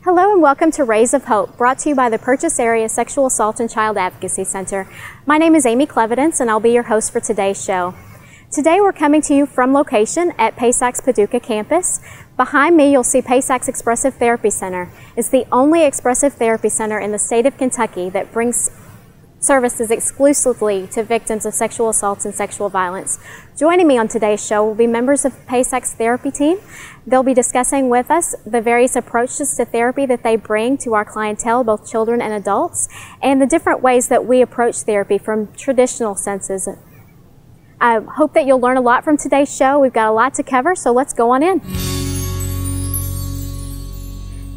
Hello and welcome to Rays of Hope, brought to you by the Purchase Area Sexual Assault and Child Advocacy Center. My name is Amy Clevidence and I'll be your host for today's show. Today we're coming to you from location at PASAC's Paducah campus. Behind me you'll see PASAC's Expressive Therapy Center. It's the only expressive therapy center in the state of Kentucky that brings services exclusively to victims of sexual assaults and sexual violence. Joining me on today's show will be members of PASAC's therapy team. They'll be discussing with us the various approaches to therapy that they bring to our clientele, both children and adults, and the different ways that we approach therapy from traditional senses. I hope that you'll learn a lot from today's show. We've got a lot to cover, so let's go on in.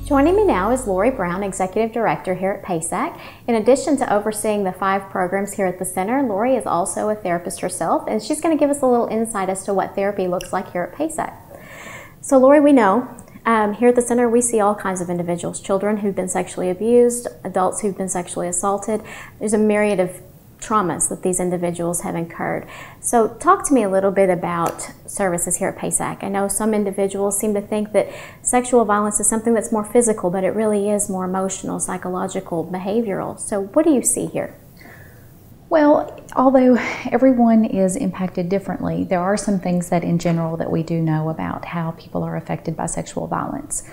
Joining me now is Lori Brown, Executive Director here at PASAC. In addition to overseeing the 5 programs here at the center, Lori is also a therapist herself, and she's going to give us a little insight as to what therapy looks like here at PASAC. So Lori, we know here at the center we see all kinds of individuals, children who've been sexually abused, adults who've been sexually assaulted. There's a myriad of traumas that these individuals have incurred. So talk to me a little bit about services here at PASAC. I know some individuals seem to think that sexual violence is something that's more physical, but it really is more emotional, psychological, behavioral. So what do you see here? Well, although everyone is impacted differently, there are some things that in general that we do know about how people are affected by sexual violence.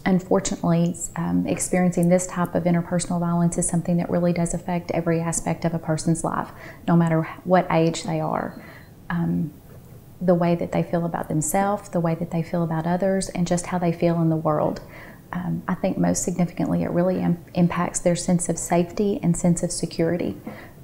Unfortunately, experiencing this type of interpersonal violence is something that really does affect every aspect of a person's life, no matter what age they are. The way that they feel about themselves, the way that they feel about others, and just how they feel in the world. I think most significantly it really impacts their sense of safety and sense of security.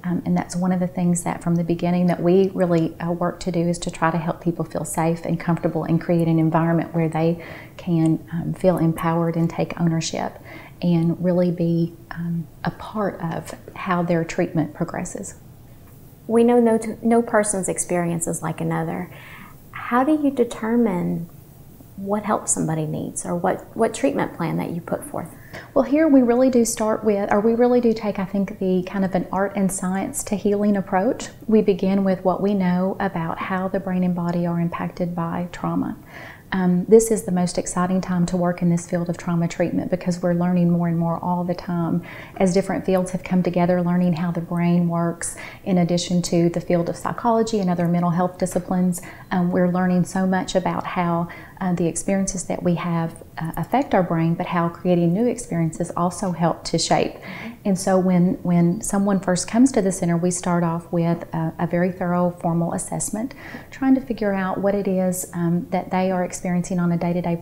And that's one of the things that from the beginning that we really work to do is to try to help people feel safe and comfortable and create an environment where they can feel empowered and take ownership and really be a part of how their treatment progresses. We know no person's experience is like another. How do you determine what help somebody needs or what treatment plan that you put forth? Well, here we really do start with, or we really do take, I think, the kind of an art and science to healing approach. We begin with what we know about how the brain and body are impacted by trauma. This is the most exciting time to work in this field of trauma treatment because we're learning more and more all the time as different fields have come together, learning how the brain works in addition to the field of psychology and other mental health disciplines. We're learning so much about how the experiences that we have affect our brain, but how creating new experiences also help to shape. And so when someone first comes to the center, we start off with a very thorough formal assessment, trying to figure out what it is that they are experiencing on a day-to-day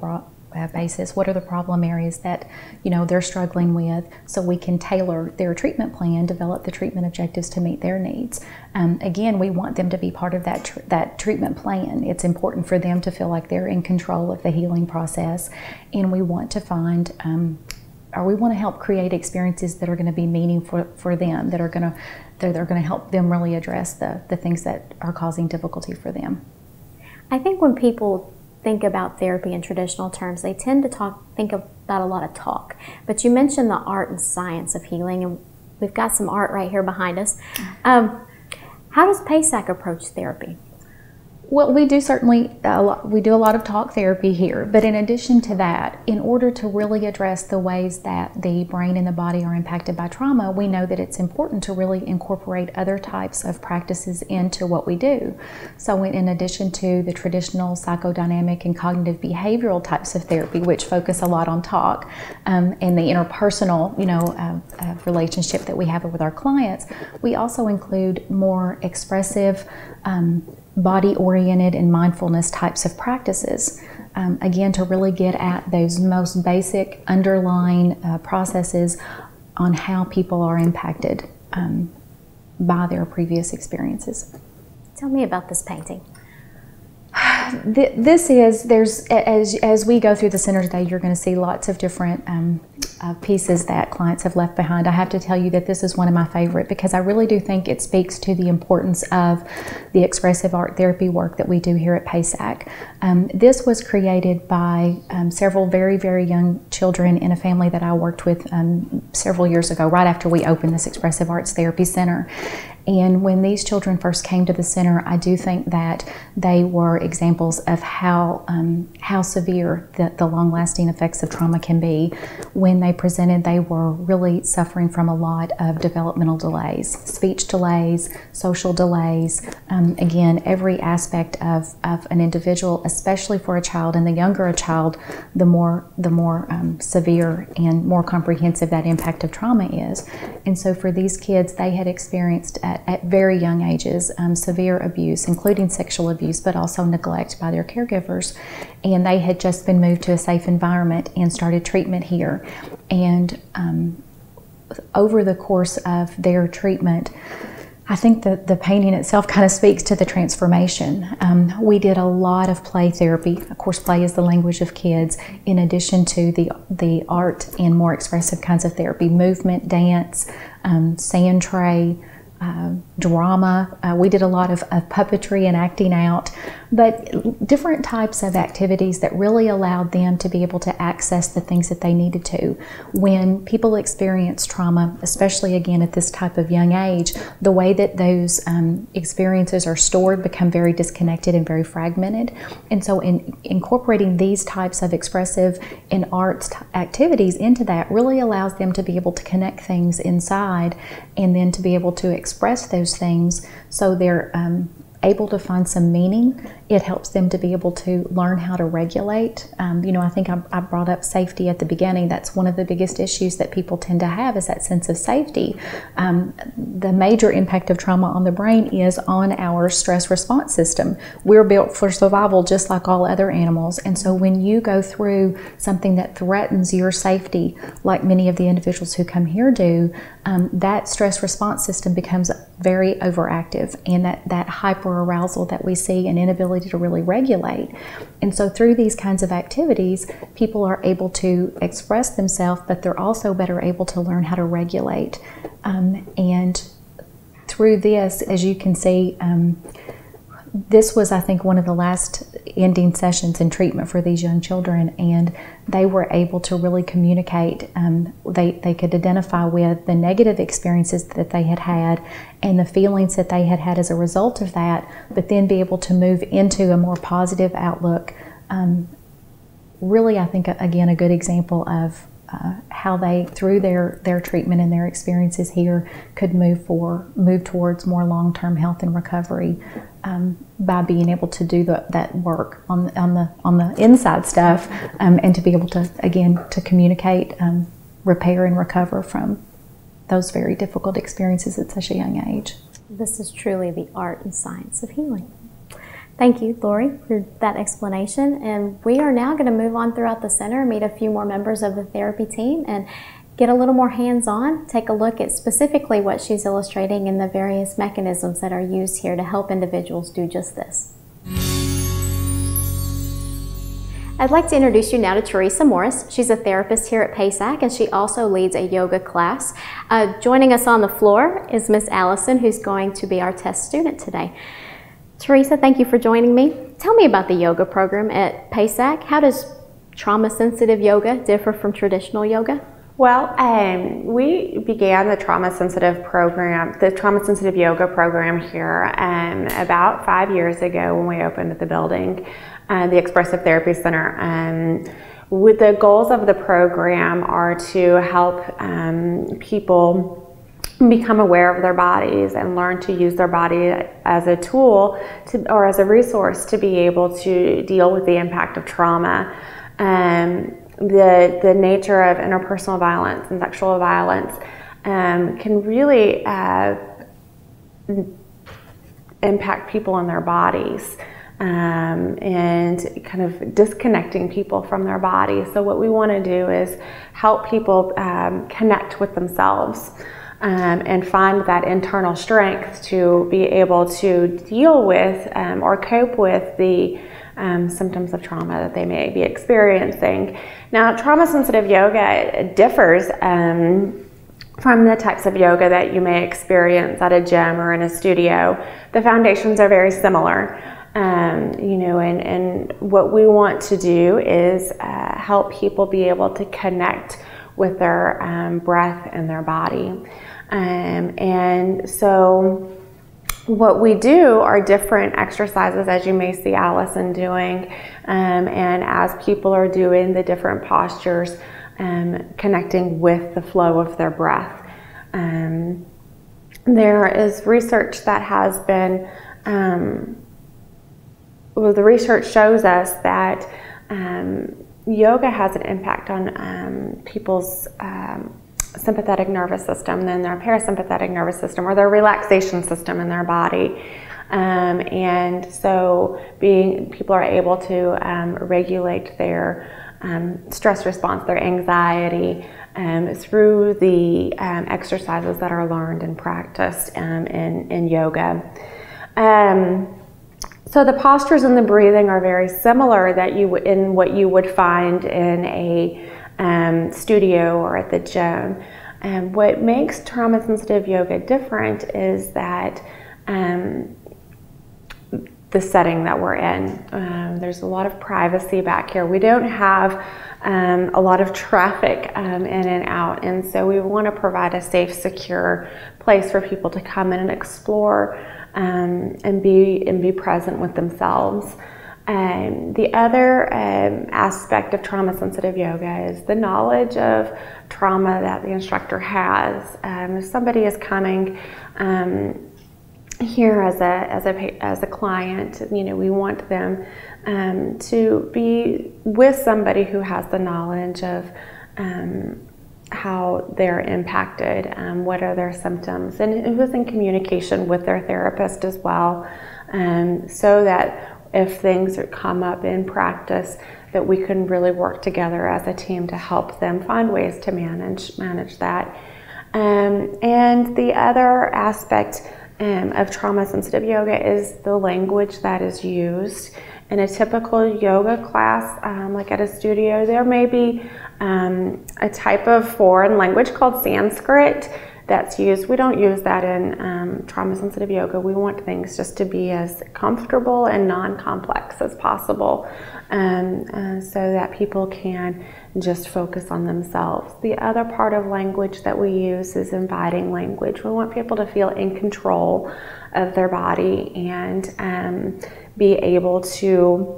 basis. What are the problem areas that they're struggling with, so we can tailor their treatment plan, develop the treatment objectives to meet their needs. Again, we want them to be part of that treatment plan. It's important for them to feel like they're in control of the healing process, and we want to find or we want to help create experiences that are going to be meaningful for them, that are going to help them really address the things that are causing difficulty for them. I think when people think about therapy in traditional terms, they tend to think about a lot of talk. But you mentioned the art and science of healing, and we've got some art right here behind us. How does PASAC approach therapy? Well, we do we do a lot of talk therapy here, but in addition to that, in order to really address the ways that the brain and the body are impacted by trauma, we know that it's important to really incorporate other types of practices into what we do. So in addition to the traditional psychodynamic and cognitive behavioral types of therapy, which focus a lot on talk and the interpersonal relationship that we have with our clients, we also include more expressive, body-oriented and mindfulness types of practices, again, to really get at those most basic underlying processes on how people are impacted by their previous experiences. Tell me about this painting. As we go through the center today, you're going to see lots of different pieces that clients have left behind, I have to tell you that this is one of my favorite, because I really do think it speaks to the importance of the expressive art therapy work that we do here at PASAC. This was created by several very, very young children in a family that I worked with several years ago, right after we opened this Expressive Arts Therapy Center. And when these children first came to the center, I do think that they were examples of how severe the long-lasting effects of trauma can be. When they presented, they were really suffering from a lot of developmental delays, speech delays, social delays. Again, every aspect of an individual, especially for a child, and the younger a child, the more severe and more comprehensive that impact of trauma is. And so for these kids, they had experienced at very young ages severe abuse, including sexual abuse, but also neglect by their caregivers. And they had just been moved to a safe environment and started treatment here. And over the course of their treatment, I think that the painting itself kind of speaks to the transformation. We did a lot of play therapy. Of course, play is the language of kids, in addition to the art and more expressive kinds of therapy, movement, dance, sand tray, drama. We did a lot of puppetry and acting out, but different types of activities that really allowed them to be able to access the things that they needed to. When people experience trauma, especially again at this type of young age, the way that those experiences are stored become very disconnected and very fragmented. And so in incorporating these types of expressive and arts activities into that really allows them to be able to connect things inside, and then to be able to express those things so they're able to find some meaning. It helps them to be able to learn how to regulate. I think I brought up safety at the beginning. That's one of the biggest issues that people tend to have, is that sense of safety. The major impact of trauma on the brain is on our stress response system. We're built for survival just like all other animals. And so when you go through something that threatens your safety, like many of the individuals who come here do, that stress response system becomes very overactive, and that hyper arousal that we see, and inability to really regulate. And so through these kinds of activities, people are able to express themselves, but they're also better able to learn how to regulate. And through this, as you can see, this was, I think, one of the last ending sessions in treatment for these young children, and they were able to really communicate. They could identify with the negative experiences that they had had and the feelings that they had had as a result of that, but then be able to move into a more positive outlook. Really, I think, again, a good example of how they, through their treatment and their experiences here, could move towards more long-term health and recovery by being able to do that work on the inside stuff, and to be able to, again, to communicate, repair, and recover from those very difficult experiences at such a young age. This is truly the art and science of healing. Thank you, Lori, for that explanation. And we are now going to move on throughout the center, meet a few more members of the therapy team, and get a little more hands-on, take a look at specifically what she's illustrating and the various mechanisms that are used here to help individuals do just this. I'd like to introduce you now to Teresa Morris. She's a therapist here at PASAC, and she also leads a yoga class. Joining us on the floor is Miss Allison, who's going to be our test student today. Teresa, thank you for joining me. Tell me about the yoga program at PASAC. How does trauma-sensitive yoga differ from traditional yoga? Well, we began the trauma-sensitive yoga program here about 5 years ago when we opened at the building, the Expressive Therapy Center. With the goals of the program are to help people become aware of their bodies and learn to use their body as a tool or as a resource to be able to deal with the impact of trauma. The nature of interpersonal violence and sexual violence can really impact people in their bodies, and kind of disconnecting people from their bodies. So what we want to do is help people connect with themselves, and find that internal strength to be able to deal with or cope with the symptoms of trauma that they may be experiencing. Now, trauma-sensitive yoga differs from the types of yoga that you may experience at a gym or in a studio. The foundations are very similar. And what we want to do is help people be able to connect with their breath and their body. And so what we do are different exercises, as you may see Allison doing, and as people are doing the different postures, connecting with the flow of their breath. There is research that has been, the research shows us that yoga has an impact on people's sympathetic nervous system, then their parasympathetic nervous system, or their relaxation system in their body. And so people are able to regulate their stress response, their anxiety, through the exercises that are learned and practiced in yoga. So the postures and the breathing are very similar in what you would find in a studio or at the gym. And what makes trauma-sensitive yoga different is that the setting that we're in. There's a lot of privacy back here. We don't have a lot of traffic in and out, and so we want to provide a safe, secure place for people to come in and explore and be present with themselves. The other aspect of trauma-sensitive yoga is the knowledge of trauma that the instructor has. If somebody is coming here as a client, we want them to be with somebody who has the knowledge of how they're impacted, what are their symptoms, and who's in communication with their therapist as well, so that if things come up in practice, that we can really work together as a team to help them find ways to manage that. And the other aspect of trauma-sensitive yoga is the language that is used. In a typical yoga class, like at a studio, there may be a type of foreign language called Sanskrit that's used. We don't use that in trauma-sensitive yoga. We want things just to be as comfortable and non-complex as possible, so that people can just focus on themselves. The other part of language that we use is inviting language. We want people to feel in control of their body and be able to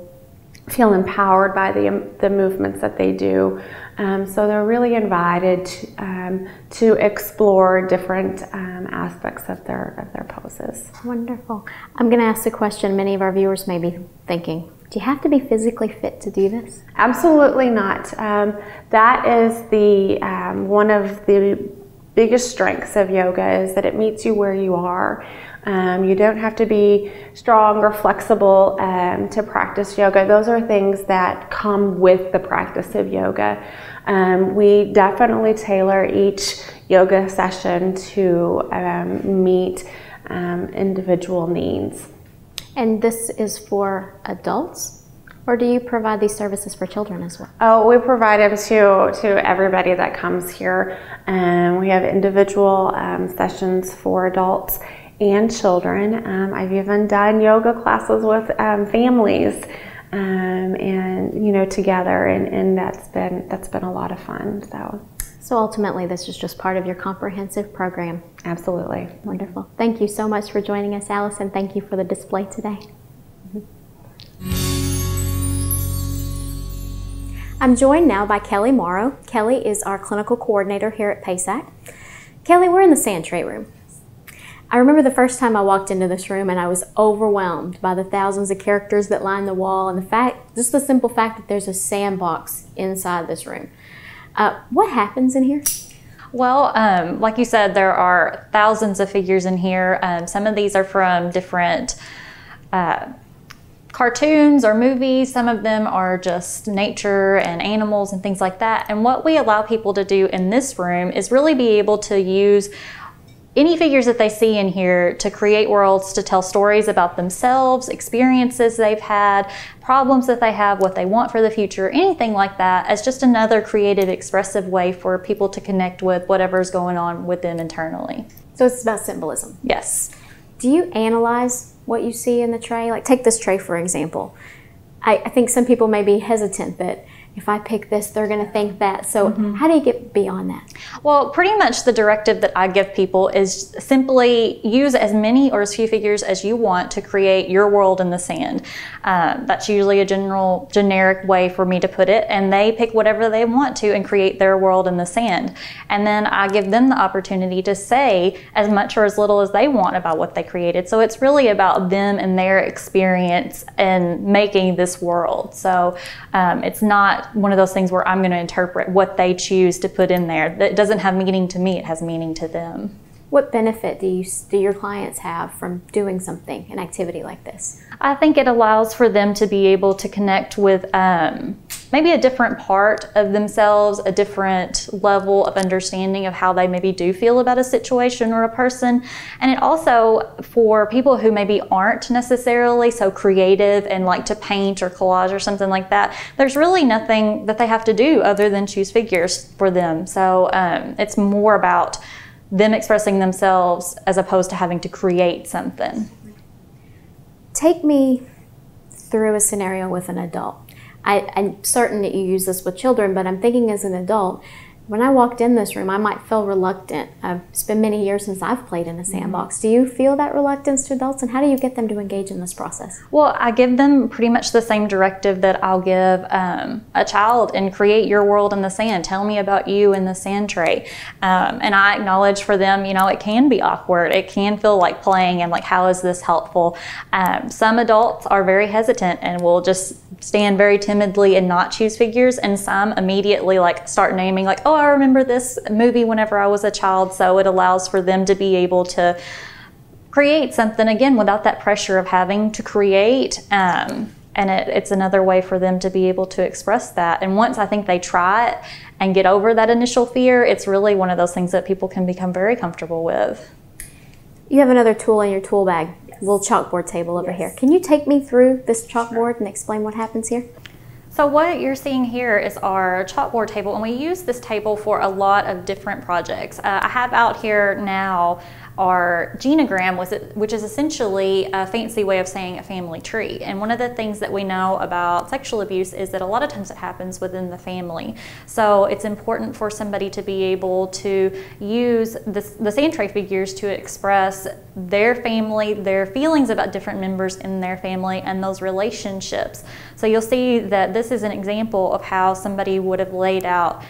feel empowered by the movements that they do. So they're really invited to explore different aspects of their poses. Wonderful. I'm going to ask the question many of our viewers may be thinking. Do you have to be physically fit to do this? Absolutely not. That is one of the biggest strengths of yoga, is that it meets you where you are. You don't have to be strong or flexible to practice yoga. Those are things that come with the practice of yoga. We definitely tailor each yoga session to meet individual needs. And this is for adults, or do you provide these services for children as well? Oh, we provide them to everybody that comes here. We have individual sessions for adults and children. I've even done yoga classes with families, and together, and that's been a lot of fun. So ultimately, this is just part of your comprehensive program. Absolutely. Wonderful. Thank you so much for joining us, Allison. Thank you for the display today. I'm joined now by Kelly Morrow. Kelly is our clinical coordinator here at PASAC. Kelly, we're in the sand tray room. I remember the first time I walked into this room and I was overwhelmed by the thousands of characters that line the wall and just the simple fact that there's a sandbox inside this room. What happens in here? Well, like you said, there are thousands of figures in here. Some of these are from different cartoons or movies. Some of them are just nature and animals and things like that. And what we allow people to do in this room is really be able to use any figures that they see in here to create worlds to tell stories about themselves, experiences they've had, problems that they have, what they want for the future, anything like that, as just another creative, expressive way for people to connect with whatever's going on with them internally. So it's about symbolism. Yes. Do you analyze what you see in the tray? Like, take this tray for example. I think some people may be hesitant that if I pick this, they're going to think that. So how do you get beyond that? Well, pretty much the directive that I give people is simply use as many or as few figures as you want to create your world in the sand. That's usually a generic way for me to put it, and they pick whatever they want to and create their world in the sand. And then I give them the opportunity to say as much or as little as they want about what they created. So it's really about them and their experience in making this world. So it's not one of those things where I'm going to interpret what they choose to put in there. That doesn't have meaning to me, it has meaning to them. What benefit do your clients have from doing something, an activity like this? I think it allows for them to be able to connect with maybe a different part of themselves, a different level of understanding of how they maybe do feel about a situation or a person. And it also, for people who maybe aren't necessarily so creative and like to paint or collage or something like that, there's really nothing that they have to do other than choose figures for them. So it's more about them expressing themselves as opposed to having to create something. Take me through a scenario with an adult. I'm certain that you use this with children, but I'm thinking as an adult, when I walked in this room, I might feel reluctant. It's been many years since I've played in a sandbox. Do you feel that reluctance to adults, and how do you get them to engage in this process? Well, I give them pretty much the same directive that I'll give a child, and create your world in the sand. Tell me about you in the sand tray. And I acknowledge for them, you know, it can be awkward. It can feel like playing and like, how is this helpful? Some adults are very hesitant and will just stand very timidly and not choose figures, and some immediately like start naming like, oh, I remember this movie whenever I was a child. So it allows for them to be able to create something again without that pressure of having to create. And it's another way for them to be able to express that. And once I think they try it and get over that initial fear, it's really one of those things that people can become very comfortable with. You have another tool in your tool bag, a little chalkboard table over here. Can you take me through this chalkboard and explain what happens here? So what you're seeing here is our chalkboard table, and we use this table for a lot of different projects. I have out here now our genogram, which is essentially a fancy way of saying a family tree. And one of the things that we know about sexual abuse is that a lot of times it happens within the family. So it's important for somebody to be able to use the sand tray figures to express their family, their feelings about different members in their family, and those relationships. So you'll see that this is an example of how somebody would have laid out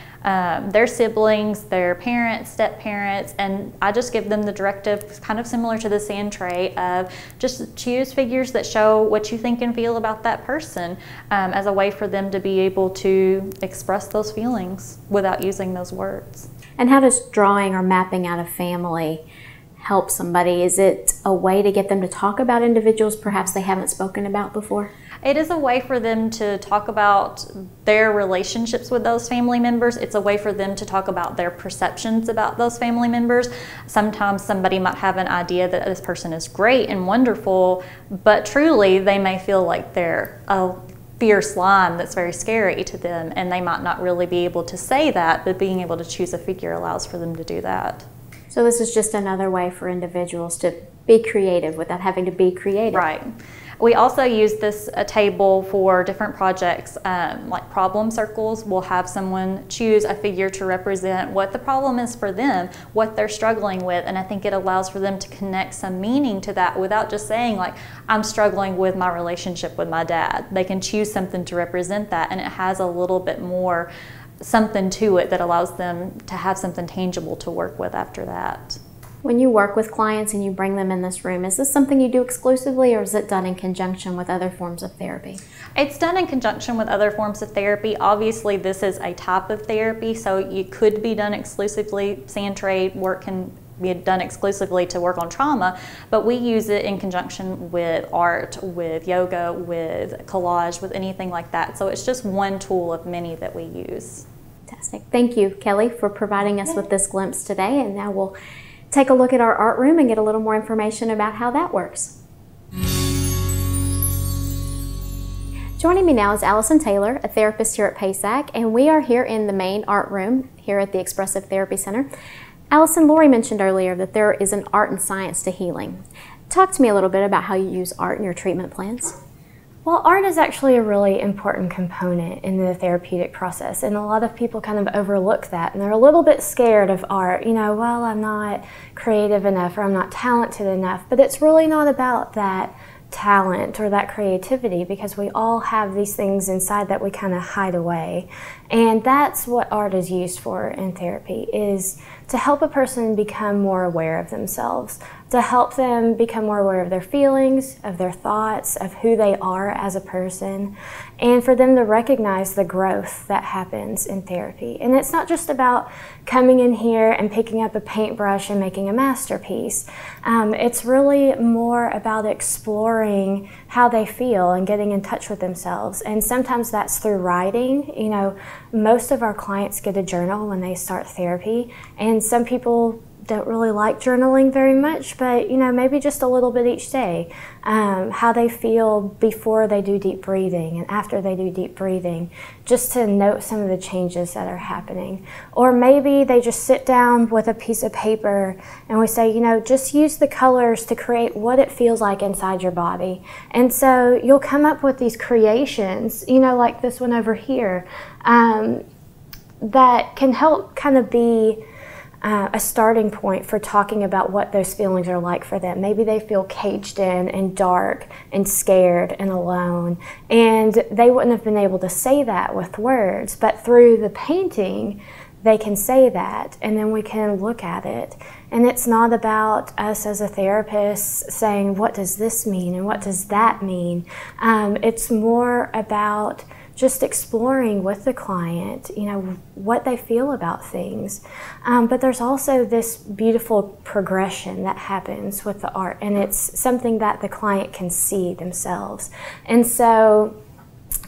their siblings, their parents, step-parents, and I just give them the directive kind of similar to the sand tray of just choose figures that show what you think and feel about that person as a way for them to be able to express those feelings without using those words. And how does drawing or mapping out a family help somebody? Is it a way to get them to talk about individuals perhaps they haven't spoken about before? It is a way for them to talk about their relationships with those family members. It's a way for them to talk about their perceptions about those family members. Sometimes somebody might have an idea that this person is great and wonderful, but truly they may feel like they're a fierce lion that's very scary to them, and they might not really be able to say that, but being able to choose a figure allows for them to do that. So this is just another way for individuals to be creative without having to be creative. Right. We also use this table for different projects, like problem circles. We'll have someone choose a figure to represent what the problem is for them, what they're struggling with, and I think it allows for them to connect some meaning to that without just saying like, I'm struggling with my relationship with my dad. They can choose something to represent that, and it has a little bit more something to it that allows them to have something tangible to work with after that. When you work with clients and you bring them in this room, is this something you do exclusively, or is it done in conjunction with other forms of therapy? It's done in conjunction with other forms of therapy. Obviously, this is a type of therapy, so it could be done exclusively. Sand tray work can be done exclusively to work on trauma, but we use it in conjunction with art, with yoga, with collage, with anything like that. So it's just one tool of many that we use. Fantastic. Thank you, Kelly, for providing us with this glimpse today, and now we'll take a look at our art room and get a little more information about how that works. Joining me now is Allison Taylor, a therapist here at PASAC, and we are here in the main art room here at the Expressive Therapy Center. Allison, Lori mentioned earlier that there is an art and science to healing. Talk to me a little bit about how you use art in your treatment plans. Well, art is actually a really important component in the therapeutic process, and a lot of people kind of overlook that, and they're a little bit scared of art. You know, well, I'm not creative enough or I'm not talented enough, but it's really not about that talent or that creativity, because we all have these things inside that we kind of hide away. And that's what art is used for in therapy, is to help a person become more aware of themselves, to help them become more aware of their feelings, of their thoughts, of who they are as a person, and for them to recognize the growth that happens in therapy. And it's not just about coming in here and picking up a paintbrush and making a masterpiece. It's really more about exploring how they feel and getting in touch with themselves. And sometimes that's through writing. You know, most of our clients get a journal when they start therapy, and some people don't really like journaling very much, but you know, maybe just a little bit each day. How they feel before they do deep breathing and after they do deep breathing, just to note some of the changes that are happening. Or maybe they just sit down with a piece of paper and we say, you know, just use the colors to create what it feels like inside your body. And so you'll come up with these creations, you know, like this one over here, that can help kind of be a starting point for talking about what those feelings are like for them. Maybe they feel caged in and dark and scared and alone, and they wouldn't have been able to say that with words, but through the painting they can say that, and then we can look at it. And it's not about us as a therapist saying, what does this mean and what does that mean? It's more about just exploring with the client, you know, what they feel about things. But there's also this beautiful progression that happens with the art, and it's something that the client can see themselves. And so,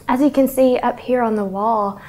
as you can see up here on the wall,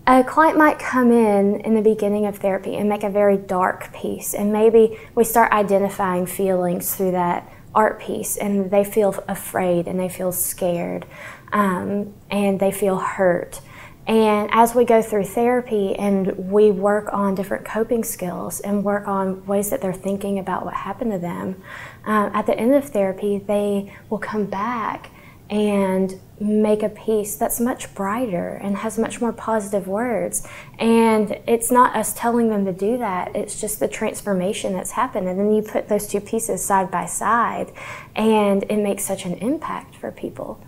a client might come in the beginning of therapy and make a very dark piece, and maybe we start identifying feelings through that art piece, and they feel afraid and they feel scared. And they feel hurt. And as we go through therapy and we work on different coping skills and work on ways that they're thinking about what happened to them, at the end of therapy they will come back and make a piece that's much brighter and has much more positive words. And it's not us telling them to do that, it's just the transformation that's happened. And then you put those two pieces side by side and it makes such an impact for people.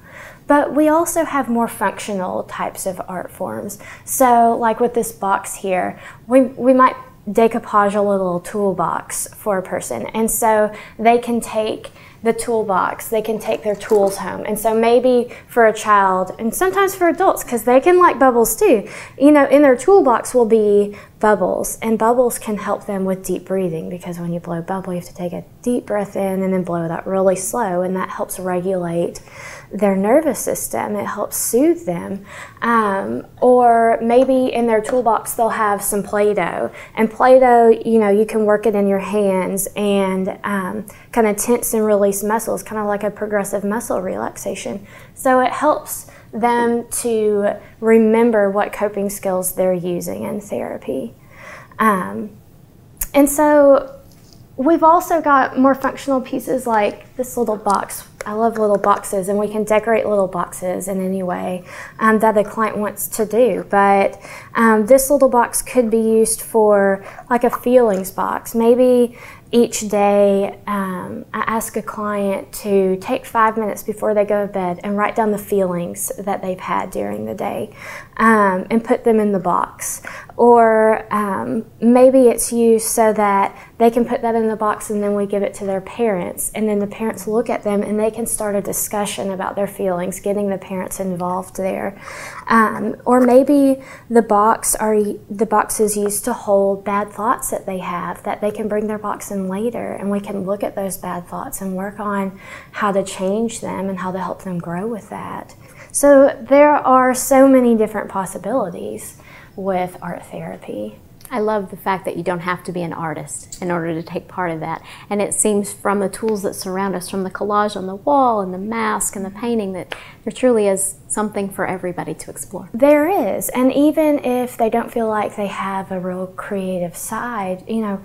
But we also have more functional types of art forms. So like with this box here, we might decoupage a little toolbox for a person. And so they can take the toolbox, they can take their tools home. And so maybe for a child, and sometimes for adults, because they can like bubbles too, you know, in their toolbox will be bubbles, and bubbles can help them with deep breathing, because when you blow a bubble, you have to take a deep breath in and then blow it out really slow, and that helps regulate their nervous system. It helps soothe them. Or maybe in their toolbox they'll have some Play-Doh, and Play-Doh, you know, you can work it in your hands and kind of tense and release muscles, kind of like a progressive muscle relaxation. So it helps them to remember what coping skills they're using in therapy. And so we've also got more functional pieces like this little box. I love little boxes, and we can decorate little boxes in any way that the client wants to do. But this little box could be used for like a feelings box. Maybe each day I ask a client to take 5 minutes before they go to bed and write down the feelings that they've had during the day and put them in the box. Or maybe it's used so that they can put that in the box and then we give it to their parents, and then the parents look at them and they can start a discussion about their feelings, getting the parents involved there. Or maybe the box is used to hold bad thoughts that they have, that they can bring their box in later, and we can look at those bad thoughts and work on how to change them and how to help them grow with that. So there are so many different possibilities with art therapy. I love the fact that you don't have to be an artist in order to take part of that. And it seems from the tools that surround us, from the collage on the wall and the mask and the painting, that there truly is something for everybody to explore. There is, and even if they don't feel like they have a real creative side, you know,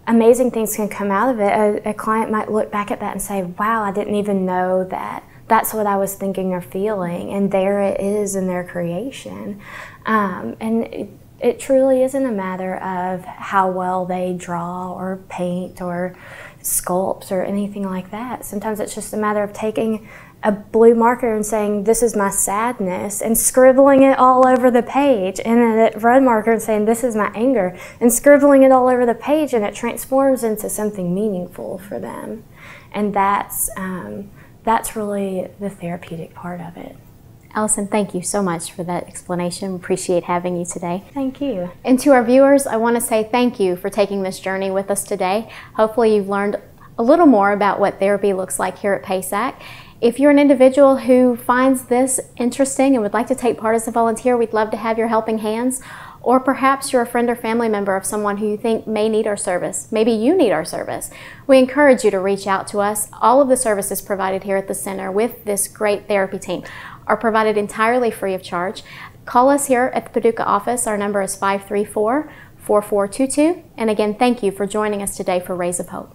amazing things can come out of it. A client might look back at that and say, wow, I didn't even know that that's what I was thinking or feeling, and there it is in their creation. And it truly isn't a matter of how well they draw or paint or sculpt or anything like that. Sometimes it's just a matter of taking a blue marker and saying, this is my sadness, and scribbling it all over the page, and a red marker and saying, this is my anger, and scribbling it all over the page, and it transforms into something meaningful for them. And that's really the therapeutic part of it. Allison, thank you so much for that explanation. Appreciate having you today. Thank you. And to our viewers, I want to say thank you for taking this journey with us today. Hopefully you've learned a little more about what therapy looks like here at PASAC. If you're an individual who finds this interesting and would like to take part as a volunteer, we'd love to have your helping hands. Or perhaps you're a friend or family member of someone who you think may need our service. Maybe you need our service. We encourage you to reach out to us. All of the services provided here at the center with this great therapy team are provided entirely free of charge. Call us here at the Paducah office. Our number is 534-4422. And again, thank you for joining us today for Rays of Hope.